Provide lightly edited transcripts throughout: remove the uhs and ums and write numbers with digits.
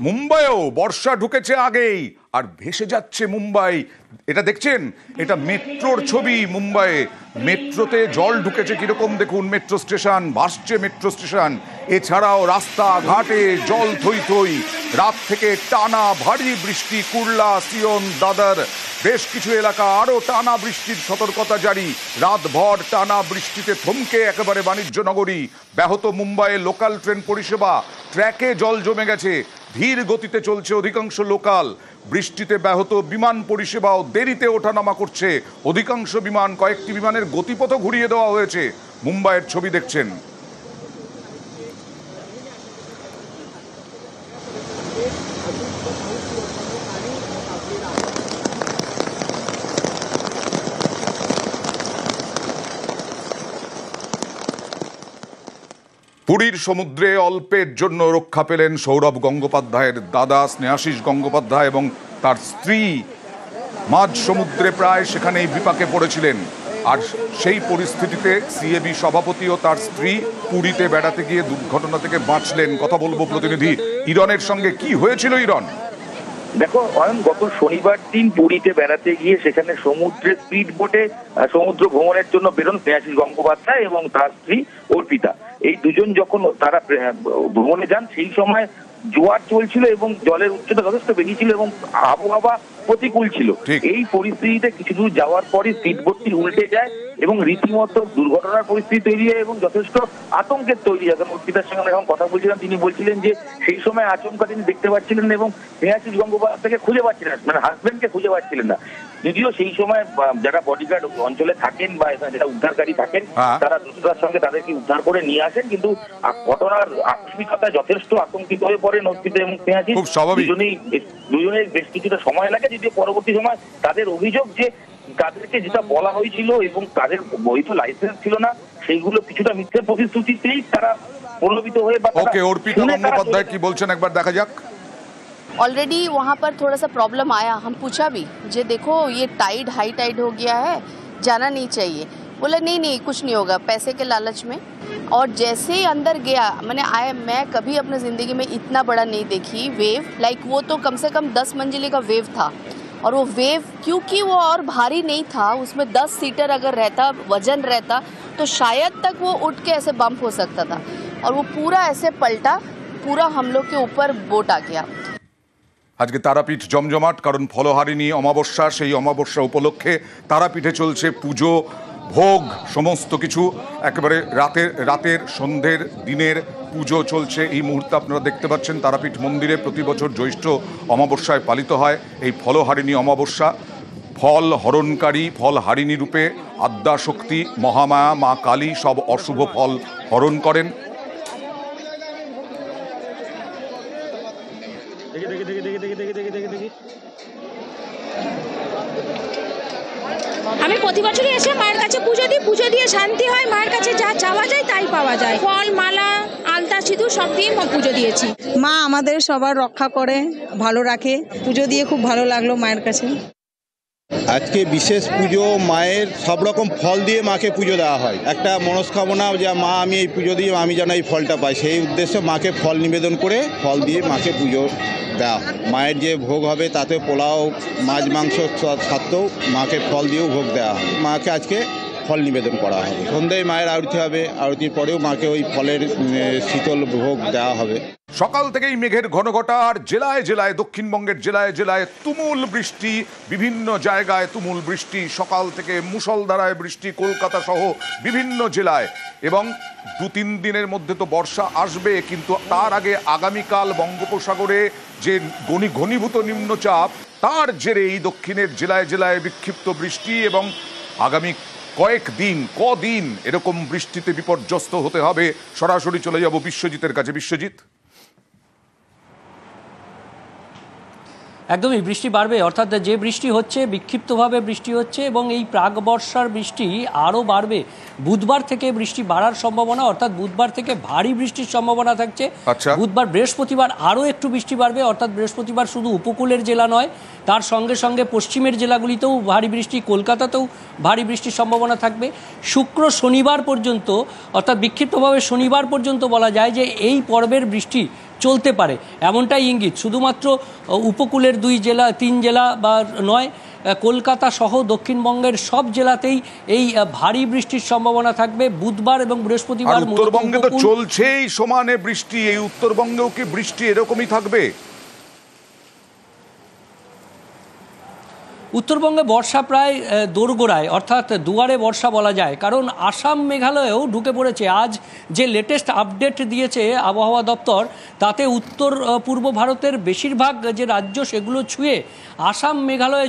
মুম্বাইও বর্ষা ঢুকেছে আগেই আর ভেসে যাচ্ছে মুম্বাই। এটা দেখছেন, এটা মেট্রোর ছবি। মুম্বাইয়ে মেট্রোতে জল ঢুকেছে কিরকম দেখুন। মেট্রো স্টেশন ভাসছে, মেট্রো স্টেশন। এছাড়াও রাস্তাঘাটে জল থই থই। রাত থেকে টানা ভারী বৃষ্টি। কুর্লা, সিয়ন, দাদর বেশ কিছু এলাকা আরও টানা বৃষ্টির সতর্কতা জারি। রাতভর টানা বৃষ্টিতে থমকে একেবারে বাণিজ্য নগরী। ব্যাহত মুম্বাইয়ে লোকাল ট্রেন পরিষেবা। ট্র্যাকে জল জমে গেছে। ধীর গতিতে চলছে অধিকাংশ লোকাল। বৃষ্টিতে ব্যাহত বিমান পরিষেবাও দেরিতে ওঠানামা করছে অধিকাংশ বিমান। কয়েকটি বিমানের গতিপথও ঘুরিয়ে দেওয়া হয়েছে। মুম্বাইয়ের ছবি দেখছেন। পুরীর সমুদ্রে অল্পের জন্য রক্ষা পেলেন সৌরভ গঙ্গোপাধ্যায়ের দাদা স্নেহাশিস গঙ্গোপাধ্যায় এবং তার স্ত্রী। মাঝ সমুদ্রে প্রায় সেখানেই বিপাকে পড়েছিলেন। আর সেই পরিস্থিতিতে সিএবি সভাপতি ও তার স্ত্রী পুরীতে বেড়াতে গিয়ে দুর্ঘটনা থেকে বাঁচলেন। কথা বলবো প্রতিনিধি ইরনের সঙ্গে। কি হয়েছিল ইরন? দেখো অয়ন, গত শনিবার দিন পুরীতে বেড়াতে গিয়ে সেখানে সমুদ্রে স্পিড বোটে সমুদ্র ভ্রমণের জন্য বেরোন স্নেহাশিস গঙ্গোপাধ্যায় এবং তার স্ত্রী অর্পিতা। এই দুজন যখন তারা ভ্রমণে যান সেই সময় জোয়ার চলছিল এবং জলের উচ্চতা যথেষ্ট বেশি ছিল এবং আবহাওয়া প্রতিকূল ছিল। এই পরিস্থিতিতে কিছু দূর যাওয়ার পরই স্পিডবোটটি উল্টে যায় এবং রীতিমতো দুর্ঘটনার পরিস্থিতি তৈরি হয় এবং যথেষ্ট আতঙ্কের তৈরি হয়। কারণ অর্পিতার সঙ্গে যখন কথা বলছিলাম তিনি বলছিলেন যে সেই সময় আচমকা তিনি দেখতে পাচ্ছিলেন এবং স্নেহাশিস গঙ্গোপাধ্যায়কে খুঁজে পাচ্ছিলেন, মানে হাজবেন্ডকে খুঁজে পাচ্ছিলেন না। যদিও সেই সময় যারা বডিগার্ড অঞ্চলে থাকেন বা যারা উদ্ধারকারী থাকেন তারা দ্রুততার সঙ্গে তাদেরকে উদ্ধার করে নিয়ে আসেন, কিন্তু ঘটনার আকস্মিকতায় যথেষ্ট আতঙ্কিত হয়ে পড়েন অর্পিতা এবং স্নেহাশিস। দুজনের বেশ কিছুটা সময় লাগে, যদিও পরবর্তী সময় তাদের অভিযোগ যে তাদেরকে যেটা বলা হয়েছিল এবং তাদের বৈধ লাইসেন্স ছিল না সেইগুলো কিছুটা মিথ্যে প্রতিশ্রুতিতেই তারা প্রলোভিত হয়ে। ওকে, অর্পিতা গঙ্গোপাধ্যায় কি বলছেন একবার দেখা যাক। ऑलरेडी वहाँ पर थोड़ा सा प्रॉब्लम आया, हम पूछा भी जे देखो ये टाइड हाई टाइड हो गया है, जाना नहीं चाहिए। बोला नहीं नहीं कुछ नहीं होगा, पैसे के लालच में। और जैसे ही अंदर गया मैं कभी अपने ज़िंदगी में इतना बड़ा नहीं देखी वेव। लाइक वो तो कम से कम 10 मंजिले का वेव था। और वो वेव क्योंकि वो और भारी नहीं था, उसमें 10 सीटर अगर रहता, वजन रहता तो शायद तक वो उठ के ऐसे बम्प हो सकता था। और वो पूरा ऐसे पलटा, पूरा हम लोग के ऊपर बोट आ गया। আজকে তারাপীঠ জমজমাট, কারণ ফলহারিণী অমাবস্যা। সেই অমাবস্যা উপলক্ষে তারাপীঠে চলছে পুজো, ভোগ, সমস্ত কিছু। একেবারে রাতের সন্ধ্যের দিনের পুজো চলছে এই মুহূর্তে। আপনারা দেখতে পাচ্ছেন তারাপীঠ মন্দিরে প্রতি বছর জ্যৈষ্ঠ অমাবস্যায় পালিত হয় এই ফলহারিণী অমাবস্যা। ফল হরণকারী, ফল হারিণী রূপে আদ্যা শক্তি মহামায়া মা কালী সব অশুভ ফল হরণ করেন। আমি প্রতি বছরই এসে মায়ের কাছে পুজো দিই, পুজো দিয়ে শান্তি হয়। মায়ের কাছে যা চাওয়া যায় তাই পাওয়া যায়। ফল, মালা, আলতা, সিঁদুর সব দিয়ে পুজো দিয়েছি। মা আমাদের সবার রক্ষা করে, ভালো রাখে। পুজো দিয়ে খুব ভালো লাগলো মায়ের কাছে। আজকে বিশেষ পুজো, মায়ের সব রকম ফল দিয়ে মাকে পুজো দেওয়া হয়। একটা মনস্কামনা যে মা আমি এই পুজো দিয়ে আমি যেন এই ফলটা পাই, সেই উদ্দেশ্যে মাকে ফল নিবেদন করে ফল দিয়ে মাকে পুজো দেওয়া হয়। মায়ের যে ভোগ হবে তাতে পোলাও, মাছ, মাংস সাথেও মাকে ফল দিয়েও ভোগ দেওয়া হয়। মাকে আজকে ফল নিবেদন করা হবে। সন্ধ্যায় মায়ের আরতি হবে, আরতির পরেও মাকে ওই ফলের শীতল ভোগ দেওয়া হবে। সকাল থেকেই মেঘের ঘনঘটা আর জেলায় জেলায়, দক্ষিণবঙ্গের জেলায় জেলায় তুমুল বৃষ্টি। বিভিন্ন জায়গায় তুমুল বৃষ্টি। সকাল থেকে মুষলধারায় বৃষ্টি কলকাতা সহ বিভিন্ন জেলায়। এবং 2-3 দিনের মধ্যে তো বর্ষা আসবে, কিন্তু তার আগে আগামীকাল বঙ্গোপসাগরে যে ঘনীভূত নিম্নচাপ, তার জেরে এই দক্ষিণের জেলায় জেলায় বিক্ষিপ্ত বৃষ্টি। এবং আগামী কদিন এরকম বৃষ্টিতে বিপর্যস্ত হতে হবে। সরাসরি চলে যাব বিশ্বজিতের কাছে। বিশ্বজিৎ, একদমই বৃষ্টি বাড়বে, অর্থাৎ যে বৃষ্টি হচ্ছে বিক্ষিপ্তভাবে বৃষ্টি হচ্ছে এবং এই প্রাক বর্ষার বৃষ্টি আরও বাড়বে। বুধবার থেকে বৃষ্টি বাড়ার সম্ভাবনা, অর্থাৎ বুধবার থেকে ভারী বৃষ্টির সম্ভাবনা থাকছে। বুধবার বৃহস্পতিবার আরও একটু বৃষ্টি বাড়বে, অর্থাৎ বৃহস্পতিবার শুধু উপকূলের জেলা নয়, তার সঙ্গে সঙ্গে পশ্চিমের জেলাগুলিতেও ভারী বৃষ্টি, কলকাতাতেও ভারী বৃষ্টির সম্ভাবনা থাকবে। শুক্র শনিবার পর্যন্ত, অর্থাৎ বিক্ষিপ্তভাবে শনিবার পর্যন্ত বলা যায় যে এই পর্বের বৃষ্টি চলতে পারে, এমনটাই ইঙ্গিত। শুধুমাত্র উপকূলের 3 জেলা বা নয়, কলকাতা সহ দক্ষিণবঙ্গের সব জেলাতেই এই ভারী বৃষ্টির সম্ভাবনা থাকবে বুধবার এবং বৃহস্পতিবার। উত্তরবঙ্গে তো চলছেই সমানে বৃষ্টি, এই উত্তরবঙ্গেও কি বৃষ্টি এরকমই থাকবে? উত্তরবঙ্গে বর্ষা প্রায় দোরগোড়ায়, অর্থাৎ দুয়ারে বর্ষা বলা যায়, কারণ আসাম মেঘালয়েও ঢুকে পড়েছে। আজ যে লেটেস্ট আপডেট দিয়েছে আবহাওয়া দপ্তর, তাতে উত্তর পূর্ব ভারতের বেশিরভাগ যে রাজ্য সেগুলো ছুঁয়ে আসাম মেঘালয়ে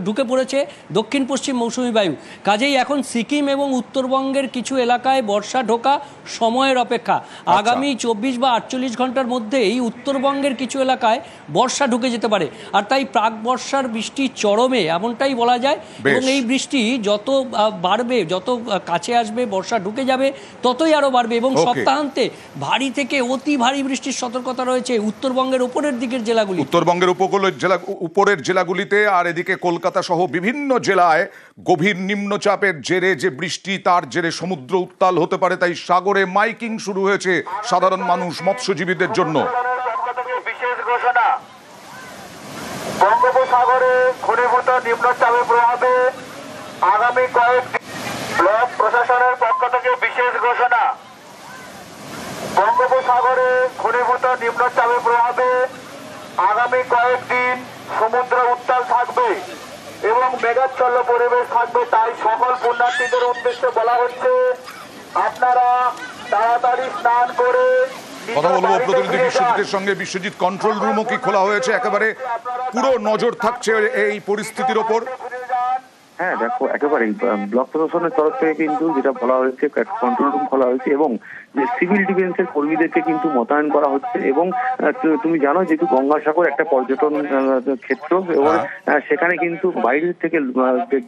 ঢুকে পড়েছে দক্ষিণ পশ্চিম মৌসুমি বায়ু। কাজেই এখন সিকিম এবং উত্তরবঙ্গের কিছু এলাকায় বর্ষা ঢোকা সময়ের অপেক্ষা। আগামী 24 বা 48 ঘন্টার মধ্যেই উত্তরবঙ্গের কিছু এলাকায় বর্ষা ঢুকে যেতে পারে। আর তাই প্রাক বর্ষার বৃষ্টি চরমে, এমনটাই বলা যায়। এবং এই বৃষ্টি যত বাড়বে, যত কাছে আসবে, বর্ষা ঢুকে যাবে, ততই আরো বাড়বে। এবং সপ্তাহান্তে ভারী থেকে অতি ভারী বৃষ্টির সতর্কতা রয়েছে উত্তরবঙ্গের উপরের দিকের জেলাগুলি, উত্তরবঙ্গের উপরের জেলাগুলিতে। আর এদিকে কলকাতা সহ বিভিন্ন জেলায় গভীর নিম্নচাপের জেরে যে বৃষ্টি, তার জেরে সমুদ্র উত্তাল হতে পারে। তাই সাগরে মাইকিং শুরু হয়েছে সাধারণ মানুষ, মৎস্যজীবীদের জন্য। বিশেষ ঘোষণা, বঙ্গোপসাগরে ঘনীভূত নিম্নচাপের প্রভাবে আগামী কয়েকদিন ব্লক প্রশাসনের পক্ষ থেকে বিশেষ ঘোষণা। বঙ্গোপসাগরে ঘনীভূত নিম্নচাপের প্রভাবে আগামী কয়েকদিন সমুদ্র উত্তাল থাকবে এবং মেঘাচ্ছন্ন পরিবেশ থাকবে। তাই সকল পুণ্যার্থীদের উদ্দেশ্যে বলা হচ্ছে, আপনারা তাড়াতাড়ি স্নান করে কথা বলবো প্রতিনিধি বিশ্বজিতের সঙ্গে। বিশ্বজিৎ, কন্ট্রোল রুমও কি খোলা হয়েছে? একেবারে পুরো নজর থাকছে এই পরিস্থিতির ওপর। হ্যাঁ দেখো, একেবারেই ব্লক প্রশাসনের তরফ থেকে কিন্তু যেটা বলা হয়েছে, কন্ট্রোল রুম খোলা হয়েছে এবং যে সিভিল ডিফেন্সের কর্মীদেরকে কিন্তু মোতায়েন করা হচ্ছে। এবং তুমি জানো যেহেতু গঙ্গাসাগর একটা পর্যটন ক্ষেত্র এবং সেখানে কিন্তু বাইরের থেকে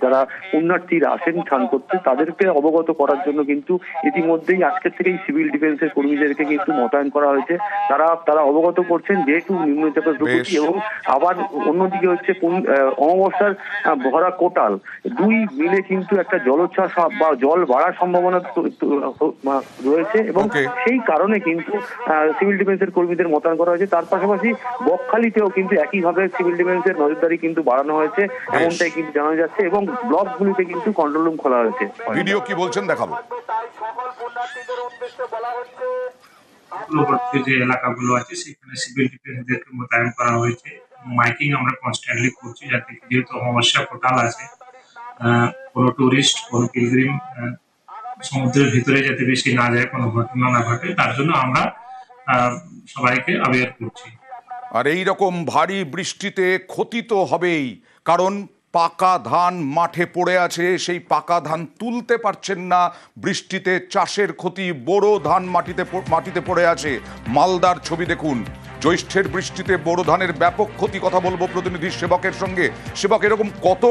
যারা পুণ্যার্থীরা আসেন স্নান করতে, তাদেরকে অবগত করার জন্য কিন্তু ইতিমধ্যেই আজকের থেকেই সিভিল ডিফেন্সের কর্মীদেরকে কিন্তু মোতায়েন করা হয়েছে। তারা অবগত করছেন যেহেতু নিম্নচাপের প্রকৃতি এবং আবার অন্যদিকে হচ্ছে অমাবস্যার ভরা কোটাল, দুই মিলে কিন্তু একটা জলোচ্ছ্বাস বা জল বাড়ার সম্ভাবনা রয়েছে এবং সেই কারণে কিন্তু সিভিল ডিফেন্সের কর্মীদের মোতায়েন করা হয়েছে। তার পাশাপাশি বকখালিতেও কিন্তু একইভাবে সিভিল ডিফেন্সের নজরদারি কিন্তু বাড়ানো হয়েছে, এমনটাই কিন্তু জানা যাচ্ছে। এবং ব্লকগুলিতে কিন্তু কন্ট্রোল রুম খোলা হয়েছে। ভিডিও কি বলছেন দেখাবো। উপকূলবর্তী যে এলাকাগুলো আছে সেখানে সিভিল ডিফেন্সদেরকে মোতায়েন করা হয়েছে। মাইকিং আমরা কনস্ট্যান্টলি করছি, যাতে যেহেতু অমাবস্যা কোটাল আছে, কোনো টুরিস্ট, কোনো পিলগ্রিম সমুদ্রের ভিতরে যাতে বেশি না যায়, কোনো ঘটনা না ঘটে, তার জন্য আমরা সবাইকে অ্যাওয়্যার করছি। আর এই রকম ভারী বৃষ্টিতে ক্ষতি তো হবেই, কারণ পাকা ধান মাঠে পড়ে আছে, সেই পাকা ধান তুলতে পারছেন না বৃষ্টিতে। চাষের ক্ষতি, বোরো ধান মাটিতে পড়ে আছে। মালদার ছবি দেখুন, জ্যৈষ্ঠের বৃষ্টিতে বোরো ধানের ব্যাপক ক্ষতি। কথা বলবো প্রতিনিধি সেবকের সঙ্গে। সেবক, এরকম কত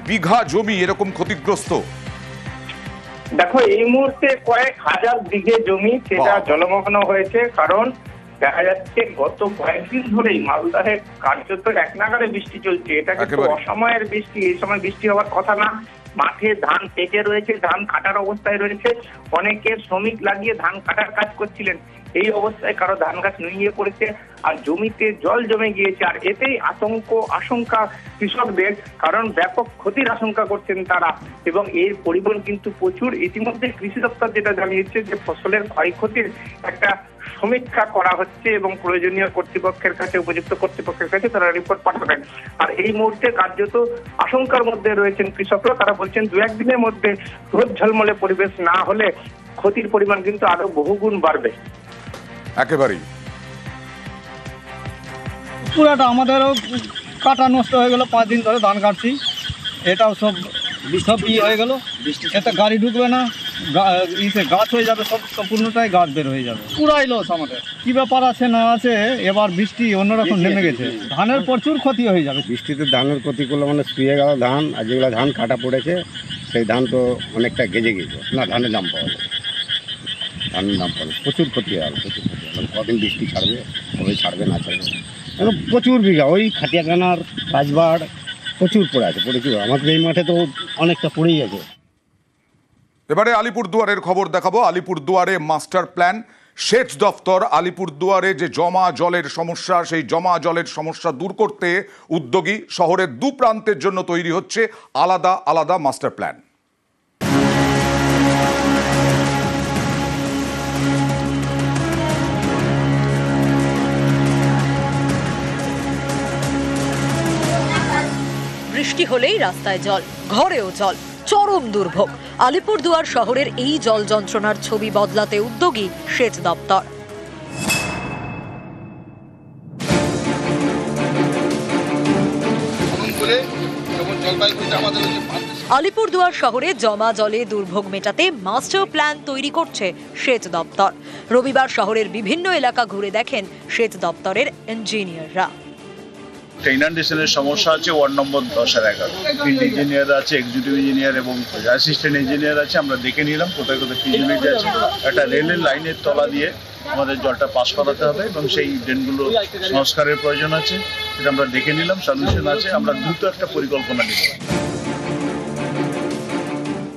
বিঘা জমি এরকম ক্ষতিগ্রস্ত? দেখো, এই মুহূর্তে কয়েক হাজার বিঘে জমি সেটা জলমগ্ন হয়েছে। কারণ দেখা যাচ্ছে গত কয়েকদিন ধরেই মালদাহে কার্যত এক নাগাড়ে বৃষ্টি চলছে। এটা কিন্তু অসময়ের বৃষ্টি, এই সময় বৃষ্টি হওয়ার কথা না। মাঠে ধান পেকে রয়েছে, ধান কাটার অবস্থায় রয়েছে, অনেকে শ্রমিক লাগিয়ে ধান কাটার কাজ করছিলেন। এই অবস্থায় কারো ধান গাছ নুয়ে পড়েছে আর জমিতে জল জমে গিয়েছে। আর এতেই আশঙ্কা কৃষকদের, কারণ ব্যাপক ক্ষতির আশঙ্কা করছেন তারা। এবং এর পরিমাণ কিন্তু প্রচুর। ইতিমধ্যে কৃষি দপ্তর যেটা জানিয়েছে যে ফসলের ক্ষয়ক্ষতির একটা সমীক্ষা করা হচ্ছে এবং প্রয়োজনীয় কর্তৃপক্ষের কাছে, উপযুক্ত কর্তৃপক্ষের কাছে তারা রিপোর্ট পাঠাবেন। আর এই মুহূর্তে কার্যত আশঙ্কার মধ্যে রয়েছেন কৃষকরা। তারা বলছেন 2-1 দিনের মধ্যে রোদ ঝলমলে পরিবেশ না হলে ক্ষতির পরিমাণ কিন্তু আরো বহুগুণ বাড়বে। একেবারেই পুরাটা আমাদেরও কাটা নষ্ট হয়ে গেল। 5 দিন ধরে ধান কাটছি, এটাও সব ইয়ে হয়ে গেল। এতে গাড়ি ঢুকবে না, গাছ হয়ে যাবে, সব সম্পূর্ণটাই গাছ বের হয়ে যাবে। পুরাই লস আমাদের। কি ব্যাপার আছে না আছে, এবার বৃষ্টি অন্যরকম নেমে গেছে, ধানের প্রচুর ক্ষতি হয়ে যাবে। বৃষ্টিতে ধানের ক্ষতি করলে মানে শুয়ে গেল ধান, আর যেগুলো ধান কাটা পড়েছে সেই ধান তো অনেকটা গেজে গেছে না, ধানের দাম পাওয়া যাবে, ধানের দাম পাওয়া যাবে। প্রচুর ক্ষতি হবে, প্রচুর ক্ষতি হবে। কদিন বৃষ্টি ছাড়বে, কবে ছাড়বে না ছাড়বে, প্রচুর বিঘা ওই খাটিয়াখানার রাজবাড় প্রচুর পড়ে আছে, প্রচুর। আমাদের এই মাঠে তো অনেকটা পড়েই আছে। এবারে আলিপুরদুয়ারের খবর দেখাবো। আলিপুরদুয়ারে মাস্টার প্ল্যান, সেচ দফতর আলিপুরদুয়ারে যে জমা জলের সমস্যা, সেই জমা জলের সমস্যা দূর করতে উদ্যোগী। শহরের দু প্রান্তের জন্য তৈরি হচ্ছে আলাদা আলাদা মাস্টার প্ল্যান। বৃষ্টি হলেই রাস্তায় জল, ঘরেও জল, চরম দুর্ভোগ। আলিপুরদুয়ার শহরের এই জল যন্ত্রণার ছবি বদলাতে উদ্যোগী সেচ দপ্তর। আলিপুরদুয়ার শহরে জমা জলে দুর্ভোগ মেটাতে মাস্টার প্ল্যান তৈরি করছে সেচ দপ্তর। রবিবার শহরের বিভিন্ন এলাকা ঘুরে দেখেন সেচ দপ্তরের ইঞ্জিনিয়াররা। ইনান্ডেশনের সমস্যা আছে ওয়ার্ড নম্বর 10 আর 11, ফিল্ড ইঞ্জিনিয়ার আছে, এক্সিকিউটিভ ইঞ্জিনিয়ার এবং অ্যাসিস্ট্যান্ট ইঞ্জিনিয়ার আছে। আমরা দেখে নিলাম কোথায় কোথায় কি ইউনিট আছে। একটা রেলের লাইনের তলা দিয়ে আমাদের জলটা পাস করাতে হবে এবং সেই ড্রেনগুলো সংস্কারের প্রয়োজন আছে, সেটা আমরা দেখে নিলাম, সলিউশন আছে। আমরা দ্রুত একটা পরিকল্পনা নিব।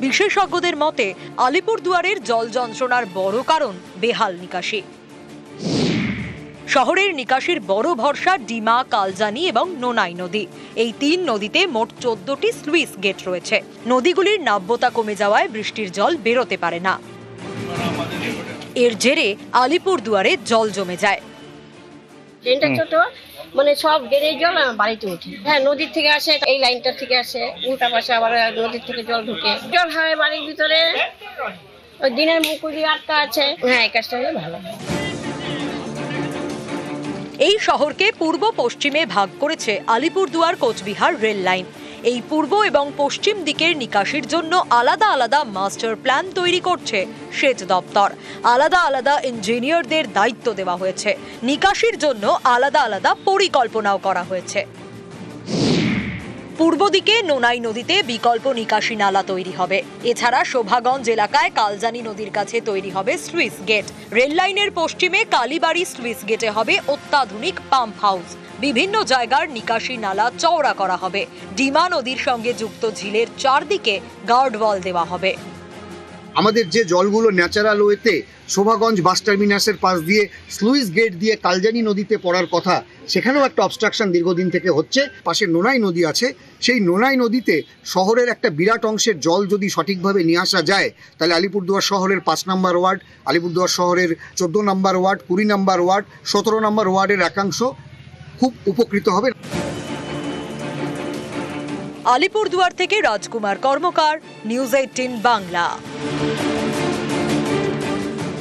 বিশেষজ্ঞদের মতে আলিপুরদুয়ারের জল যন্ত্রণার বড় কারণ বেহাল নিকাশি। শহরের নিকাশির বড় ভরসা ডিমা, কালজানি এবং নোনাই নদী। এই 3 নদীতে মোট 14টি স্লুইস গেট রয়েছে। নদীগুলির নাব্যতা কমে যাওয়ায় বৃষ্টির জল বেরোতে পারে না। এর জেরে আলিপুরদুয়ারে জল জমে যায়। ট্রেনটা ছোট, মানে সব ড্রেনের জল বাড়িতে ওঠে। হ্যাঁ, নদীর থেকে আসে, এই লাইনটা থেকে আসে, উল্টা পাশে আবার নদীর থেকে জল ঢুকে, জল হয় বাড়ির ভিতরে। ওই দিনের মুকুলি আটটা আছে। হ্যাঁ, এই কাজটা হলে ভালো হয়। এই শহরকে পূর্ব পশ্চিমে ভাগ করেছে আলিপুরদুয়ার কোচবিহার রেল লাইন। এই পূর্ব এবং পশ্চিম দিকের নিকাশির জন্য আলাদা আলাদা মাস্টার প্ল্যান তৈরি করছে সেচ দপ্তর। আলাদা আলাদা ইঞ্জিনিয়ারদের দায়িত্ব দেওয়া হয়েছে। নিকাশির জন্য আলাদা আলাদা পরিকল্পনাও করা হয়েছে। পূর্ব দিকে নোনাই নদীতে বিকল্প নিকাশি নালা তৈরি হবে। এছাড়া শোভাগঞ্জ এলাকায় কালজানি নদীর কাছে তৈরি হবে স্লুইস গেট। রেল লাইনের পশ্চিমে কালীবাড়ি স্লুইস গেটে হবে অত্যাধুনিক পাম্প হাউস। বিভিন্ন জায়গার নিকাশি নালা চওড়া করা হবে। ডিমা নদীর সঙ্গে যুক্ত ঝিলের চারদিকে গার্ডওয়াল দেওয়া হবে। আমাদের যে জলগুলো ন্যাচারাল ওয়েতে শোভাগঞ্জ বাস টার্মিনাসের পাশ দিয়ে স্লুইস গেট দিয়ে কালজানি নদীতে পড়ার কথা, সেখানেও একটা অবস্ট্রাকশন দীর্ঘদিন থেকে হচ্ছে। পাশে নোনাই নদী আছে, সেই নোনাই নদীতে শহরের একটা বিরাট অংশের জল যদি সঠিকভাবে নিয়ে আসা যায়, তাহলে আলিপুরদুয়ার শহরের 5 নম্বর ওয়ার্ড, আলিপুরদুয়ার শহরের 14 নম্বর ওয়ার্ড, 20 নম্বর ওয়ার্ড, 17 নম্বর ওয়ার্ডের একাংশ খুব উপকৃত হবে। আলিপুরদুয়ার থেকে রাজকুমার কর্মকার, নিউজ 18 বাংলা।